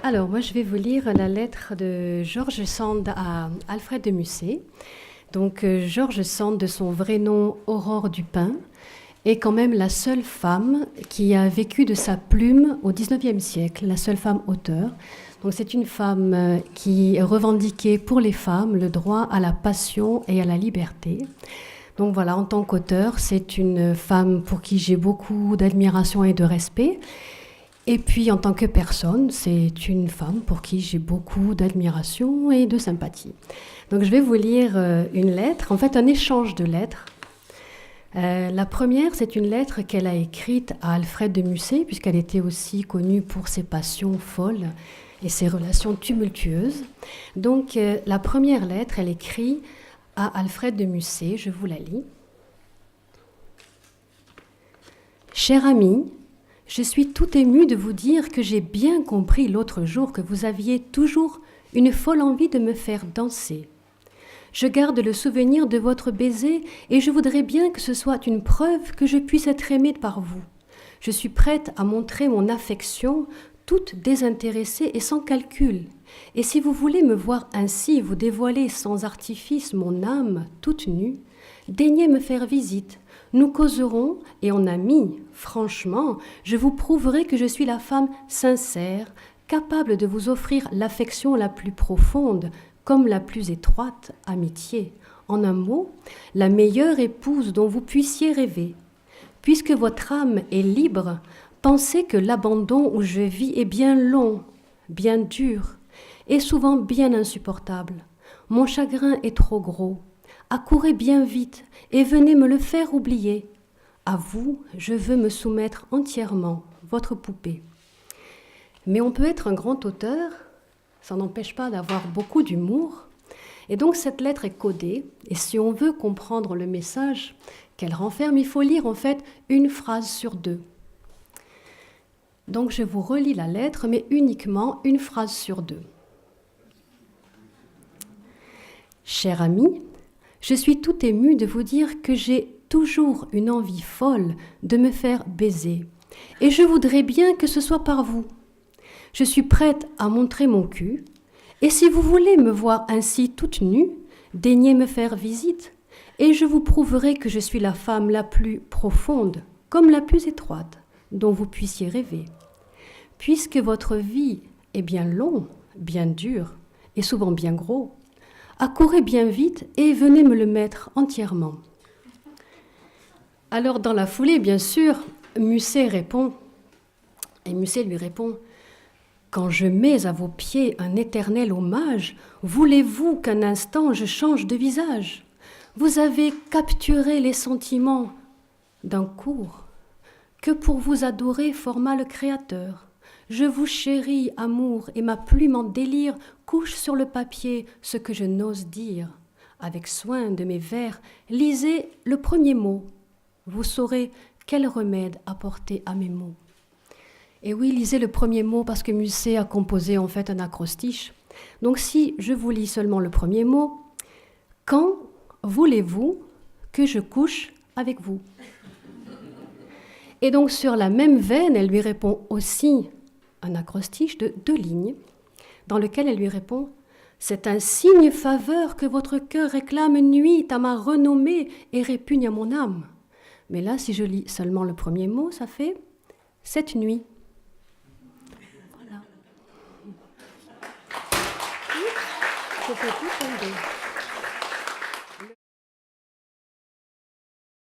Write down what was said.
Alors, moi, je vais vous lire la lettre de George Sand à Alfred de Musset. Donc, George Sand, de son vrai nom Aurore Dupin, est quand même la seule femme qui a vécu de sa plume au XIXe siècle, la seule femme auteure. Donc, c'est une femme qui revendiquait pour les femmes le droit à la passion et à la liberté. Donc voilà, en tant qu'auteur, c'est une femme pour qui j'ai beaucoup d'admiration et de respect. Et puis, en tant que personne, c'est une femme pour qui j'ai beaucoup d'admiration et de sympathie. Donc, je vais vous lire une lettre, en fait, un échange de lettres. La première, c'est une lettre qu'elle a écrite à Alfred de Musset, puisqu'elle était aussi connue pour ses passions folles et ses relations tumultueuses. Donc, la première lettre, elle écrit à Alfred de Musset, je vous la lis. Cher ami, je suis tout émue de vous dire que j'ai bien compris l'autre jour que vous aviez toujours une folle envie de me faire danser. Je garde le souvenir de votre baiser et je voudrais bien que ce soit une preuve que je puisse être aimée par vous. Je suis prête à montrer mon affection, toute désintéressée et sans calcul. Et si vous voulez me voir ainsi, vous dévoiler sans artifice mon âme toute nue, daignez me faire visite. Nous causerons, et en amis, franchement, je vous prouverai que je suis la femme sincère, capable de vous offrir l'affection la plus profonde, comme la plus étroite amitié. En un mot, la meilleure épouse dont vous puissiez rêver. Puisque votre âme est libre, pensez que l'abandon où je vis est bien long, bien dur, et souvent bien insupportable. Mon chagrin est trop gros. Accourez bien vite et venez me le faire oublier. À vous, je veux me soumettre entièrement, votre poupée. Mais on peut être un grand auteur, ça n'empêche pas d'avoir beaucoup d'humour. Et donc cette lettre est codée, et si on veut comprendre le message qu'elle renferme, il faut lire en fait une phrase sur deux. Donc je vous relis la lettre, mais uniquement une phrase sur deux. Cher ami, je suis tout émue de vous dire que j'ai toujours une envie folle de me faire baiser. Et je voudrais bien que ce soit par vous. Je suis prête à montrer mon cul. Et si vous voulez me voir ainsi toute nue, daignez me faire visite. Et je vous prouverai que je suis la femme la plus profonde, comme la plus étroite, dont vous puissiez rêver. Puisque votre vie est bien longue, bien dure, et souvent bien gros, accourez bien vite et venez me le mettre entièrement. Alors dans la foulée, bien sûr, Musset répond, et Musset lui répond, « Quand je mets à vos pieds un éternel hommage, voulez-vous qu'un instant je change de visage? Vous avez capturé les sentiments d'un cours que pour vous adorer forma le Créateur. Je vous chéris, amour, et ma plume en délire couche sur le papier ce que je n'ose dire. Avec soin de mes vers, lisez le premier mot. Vous saurez quel remède apporter à mes mots. » Et oui, lisez le premier mot parce que Musset a composé en fait un acrostiche. Donc si je vous lis seulement le premier mot, « Quand voulez-vous que je couche avec vous ?» Et donc sur la même veine, elle lui répond aussi un acrostiche de 2 lignes, dans lequel elle lui répond « C'est un signe faveur que votre cœur réclame nuit à ma renommée et répugne à mon âme. » Mais là, si je lis seulement le premier mot, ça fait « cette nuit ». Voilà. Je peux tout tomber.